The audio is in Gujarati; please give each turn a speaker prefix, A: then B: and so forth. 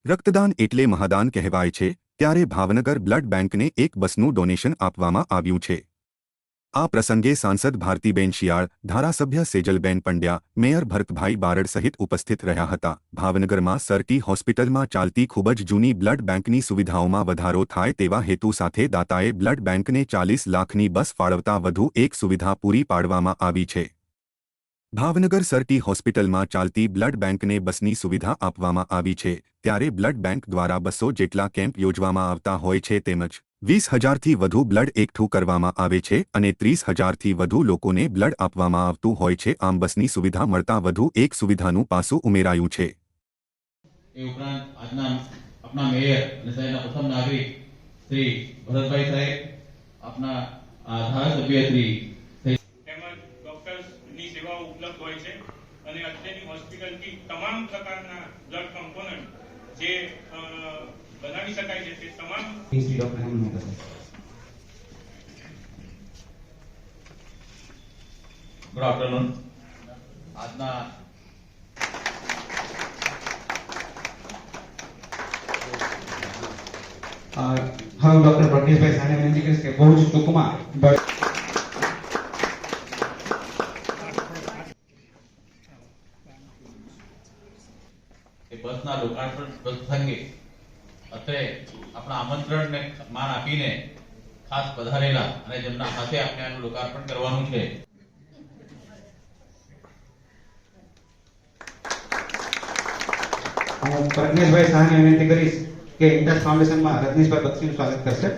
A: રક્તદાન એટલે મહાદાન કહેવાય છે, ત્યારે ભાવનગર બ્લડ બેંકને એક બસનું ડોનેશન આપવામાં આવ્યું છે। આ પ્રસંગે સાંસદ ભારતીબેન શિયાળ, ધારાસભ્ય સેજલબેન પંડ્યા, મેયર ભરતભાઈ બારડ સહિત ઉપસ્થિત રહ્યા હતા। ભાવનગરમાં સરટી હોસ્પિટલમાં ચાલતી ખૂબ જ જૂની બ્લડ બેંકની સુવિધાઓમાં વધારો થાય તેવા હેતુ સાથે દાતાએ બ્લડ બેંકને 40 લાખની બસ ફાળવતા વધુ એક સુવિધા પૂરી પાડવામાં આવી છે। ભાવનગર સરટી હોસ્પિટલમાં ચાલતી બ્લડ બેંકને બસની સુવિધા આપવામાં આવી છે, ત્યારે બ્લડ બેંક દ્વારા 200 જેટલા કેમ્પ યોજવામાં આવતા હોય છે, તેમજ 20,000થી વધુ બ્લડ એકઠું કરવામાં આવે છે અને 30,000થી વધુ લોકોને બ્લડ આપવામાં આવતું હોય છે। આમ બસની સુવિધા મળતા વધુ એક સુવિધાનું પાસું ઉમેરાયું છે।
B: એ ઉપરાંત આજના આપણા મેયર અને શહેરના પ્રથમ નાગરિક શ્રી ભરતભાઈ સાહેબ, આપના ધારાસભ્ય શ્રી
C: સેવાઓ ઉપલબ્ધ હોય છે અને અત્યારની હોસ્પિટલથી તમામ પ્રકારના બ્લડ કમ્પોનન્ટ જે બનાવી શકાય છે તે તમામ
B: ગુડ આફ્ટરનૂન। આજના
D: હવે ડોક્ટર પ્રજ્ઞેશભાઈ સાને વિનંતી કરીશ કે બહુ જ ટૂંકમાં
B: બસના લોકાર્પણ પ્રસંગે અત્રે આપણા આમંત્રણને માન આપીને ખાસ પધારેલા અને જેમના હાથે આપણે આનું લોકાર્પણ કરવાનું છે
D: હું પ્રજ્ઞેશભાઈ સાને વિનંતી કરીશ કે ઇન્ટસ ફાઉન્ડેશનમાં રજનીશભાઈ બક્ષીનું સ્વાગત કરશે।